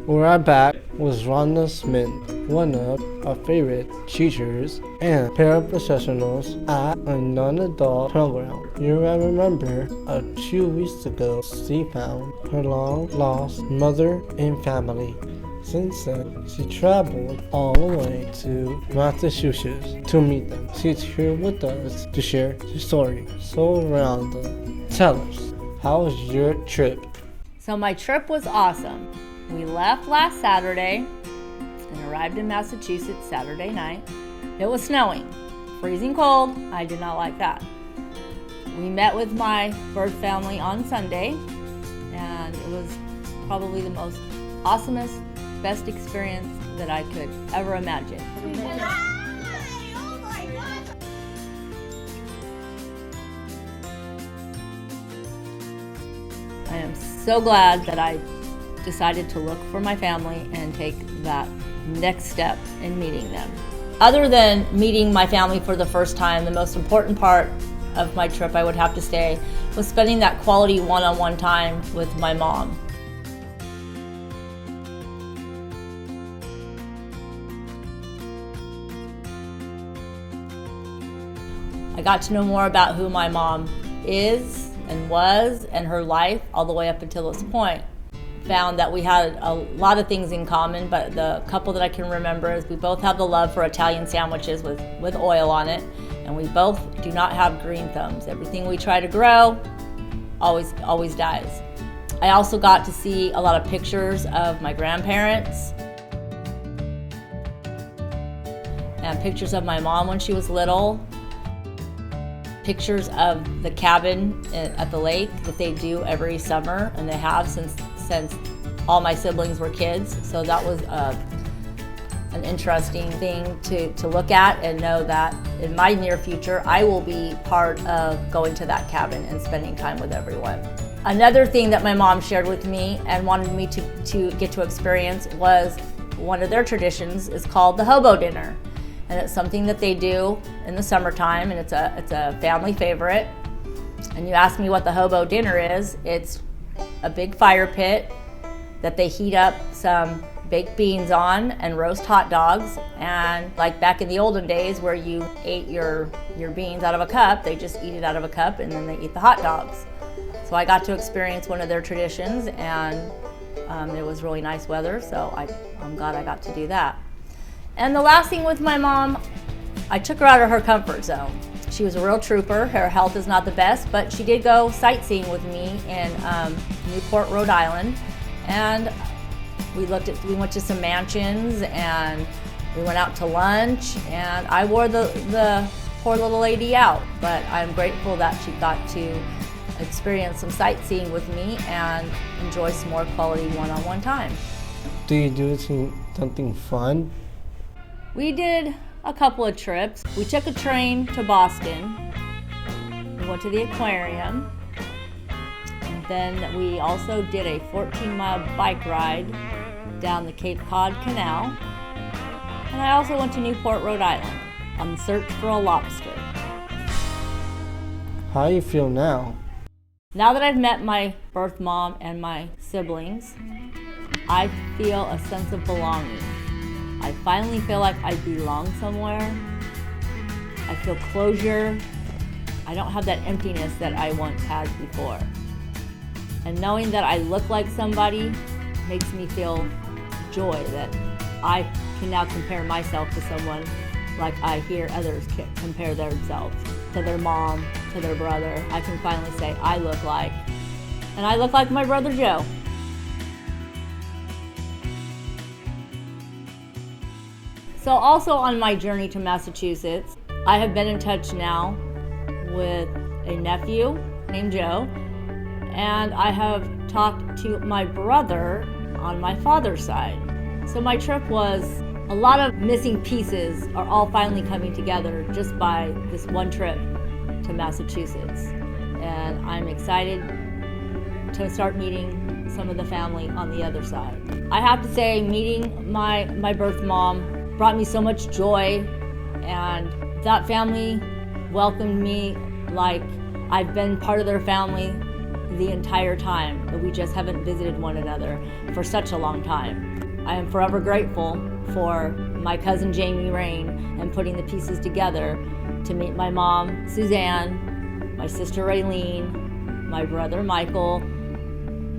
We're right back with Rhonda Smith, one of our favorite teachers and paraprofessionals at a non-adult program. You may remember 2 weeks ago she found her long-lost mother and family. Since then, she traveled all the way to Massachusetts to meet them. She's here with us to share the story. So Rhonda, tell us, how was your trip? So my trip was awesome. We left last Saturday and arrived in Massachusetts Saturday night. It was snowing, freezing cold. I did not like that. We met with my birth family on Sunday, and it was probably the most awesomest, best experience that I could ever imagine. I am so glad that I decided to look for my family and take that next step in meeting them. Other than meeting my family for the first time, the most important part of my trip, I would have to say, was spending that quality one-on-one time with my mom. I got to know more about who my mom is and was and her life all the way up until this point. Found that we had a lot of things in common, but the couple that I can remember is we both have the love for Italian sandwiches with oil on it, and we both do not have green thumbs. Everything we try to grow always dies. I also got to see a lot of pictures of my grandparents and pictures of my mom when she was little, pictures of the cabin at the lake that they do every summer, and they have since all my siblings were kids. So that was an interesting thing to look at and know that in my near future, I will be part of going to that cabin and spending time with everyone. Another thing that my mom shared with me and wanted me to get to experience was one of their traditions is called the Hobo Dinner. And it's something that they do in the summertime, and it's a family favorite. And you ask me what the Hobo Dinner is, it's a big fire pit that they heat up some baked beans on and roast hot dogs. And like back in the olden days where you ate your beans out of a cup, they just eat it out of a cup and then they eat the hot dogs. So I got to experience one of their traditions, and it was really nice weather, so I'm glad I got to do that. And the last thing with my mom, I took her out of her comfort zone. She was a real trooper. Her health is not the best, but she did go sightseeing with me in Newport, Rhode Island. And we went to some mansions, and we went out to lunch, and I wore the poor little lady out. But I'm grateful that she got to experience some sightseeing with me and enjoy some more quality one-on-one time. Do you do something fun? We did a couple of trips. We took a train to Boston. We went to the aquarium. And then we also did a 14-mile bike ride down the Cape Cod Canal. And I also went to Newport, Rhode Island on the search for a lobster. How do you feel now? Now that I've met my birth mom and my siblings, I feel a sense of belonging. I finally feel like I belong somewhere. I feel closure. I don't have that emptiness that I once had before. And knowing that I look like somebody makes me feel joy that I can now compare myself to someone like I hear others compare themselves to their mom, to their brother. I can finally say I look like my brother Joe. So also on my journey to Massachusetts, I have been in touch now with a nephew named Joe, and I have talked to my brother on my father's side. So my trip was a lot of missing pieces are all finally coming together just by this one trip to Massachusetts. And I'm excited to start meeting some of the family on the other side. I have to say, meeting my birth mom brought me so much joy, and that family welcomed me like I've been part of their family the entire time, but we just haven't visited one another for such a long time. I am forever grateful for my cousin Jamie Rain and putting the pieces together to meet my mom, Suzanne, my sister Raylene, my brother Michael,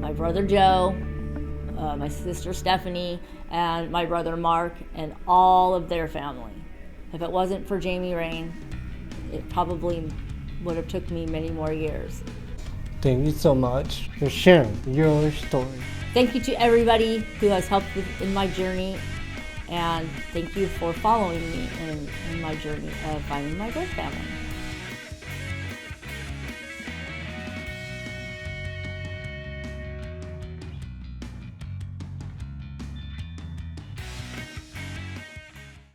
my brother Joe, my sister Stephanie, and my brother Mark, and all of their family. If it wasn't for Jamie Rain, it probably would have took me many more years. Thank you so much for sharing your story. Thank you to everybody who has helped in my journey, and thank you for following me in my journey of finding my birth family.